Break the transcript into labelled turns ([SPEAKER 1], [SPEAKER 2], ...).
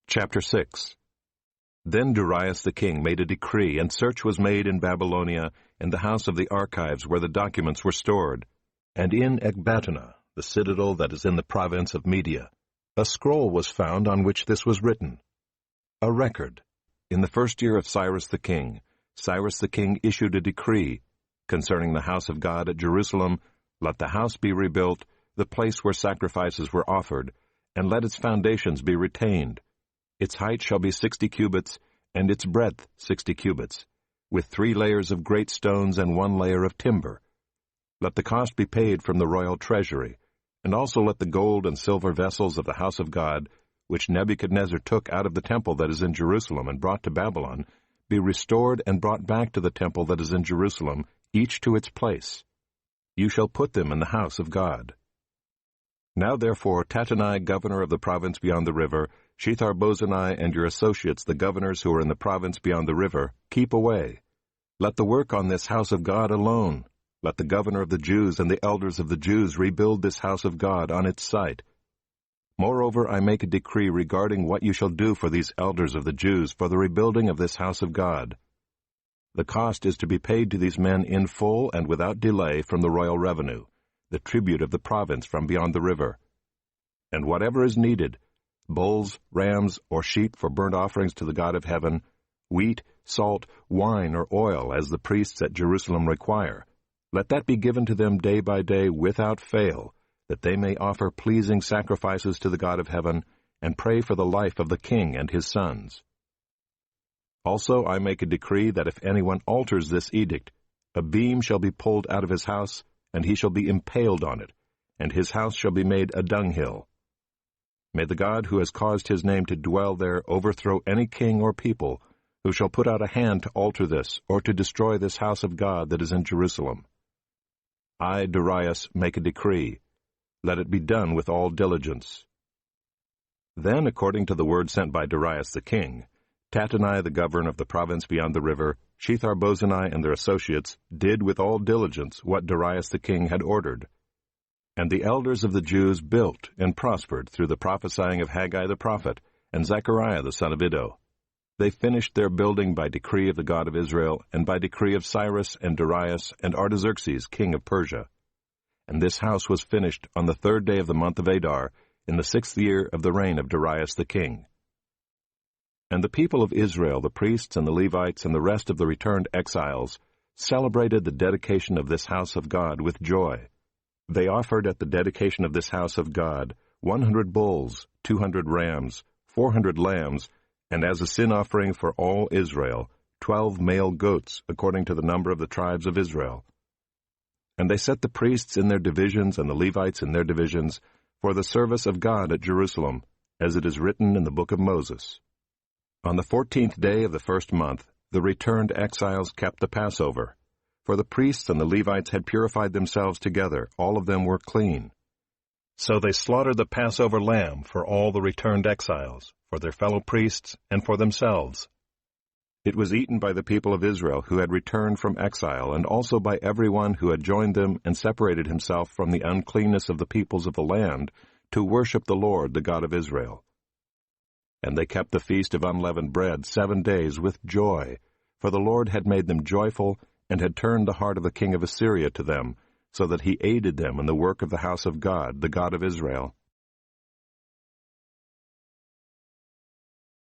[SPEAKER 1] Chapter 6. Then Darius the king made a decree, and search was made in Babylonia, in the house of the archives where the documents were stored, and in Ecbatana, the citadel that is in the province of Media. A scroll was found on which this was written. A record. In the first year of Cyrus the king issued a decree concerning the house of God at Jerusalem. Let the house be rebuilt, the place where sacrifices were offered, and let its foundations be retained. Its height shall be 60 cubits, and its breadth 60 cubits, with 3 layers of great stones and 1 layer of timber. Let the cost be paid from the royal treasury, and also let the gold and silver vessels of the house of God, which Nebuchadnezzar took out of the temple that is in Jerusalem and brought to Babylon, be restored and brought back to the temple that is in Jerusalem, each to its place. You shall put them in the house of God. Now therefore Tattenai, governor of the province beyond the river, Shethar-bozenai and your associates, the governors who are in the province beyond the river, keep away. Let the work on this house of God alone. Let the governor of the Jews and the elders of the Jews rebuild this house of God on its site. Moreover, I make a decree regarding what you shall do for these elders of the Jews for the rebuilding of this house of God. The cost is to be paid to these men in full and without delay from the royal revenue, the tribute of the province from beyond the river. And whatever is needed, bulls, rams, or sheep for burnt offerings to the God of heaven, wheat, salt, wine, or oil, as the priests at Jerusalem require, let that be given to them day by day without fail, that they may offer pleasing sacrifices to the God of heaven, and pray for the life of the king and his sons. Also I make a decree that if anyone alters this edict, a beam shall be pulled out of his house, and he shall be impaled on it, and his house shall be made a dunghill. May the God who has caused his name to dwell there overthrow any king or people who shall put out a hand to alter this or to destroy this house of God that is in Jerusalem. I, Darius, make a decree. Let it be done with all diligence. Then, according to the word sent by Darius the king, Tattenai, the governor of the province beyond the river, Shethar-bozenai and their associates, did with all diligence what Darius the king had ordered. And the elders of the Jews built and prospered through the prophesying of Haggai the prophet and Zechariah the son of Iddo. They finished their building by decree of the God of Israel, and by decree of Cyrus and Darius and Artaxerxes king of Persia. And this house was finished on the 3rd day of the month of Adar, in the 6th year of the reign of Darius the king. And the people of Israel, the priests and the Levites and the rest of the returned exiles, celebrated the dedication of this house of God with joy. They offered at the dedication of this house of God 100 bulls, 200 rams, 400 lambs, and as a sin offering for all Israel, 12 male goats, according to the number of the tribes of Israel. And they set the priests in their divisions and the Levites in their divisions for the service of God at Jerusalem, as it is written in the book of Moses. On the 14th day of the 1st month, the returned exiles kept the Passover. For the priests and the Levites had purified themselves together, all of them were clean. So they slaughtered the Passover lamb for all the returned exiles, for their fellow priests, and for themselves. It was eaten by the people of Israel who had returned from exile, and also by everyone who had joined them and separated himself from the uncleanness of the peoples of the land, to worship the Lord, the God of Israel. And they kept the feast of unleavened bread 7 days with joy, for the Lord had made them joyful, and had turned the heart of the king of Assyria to them, so that he aided them in the work of the house of God, the God of Israel.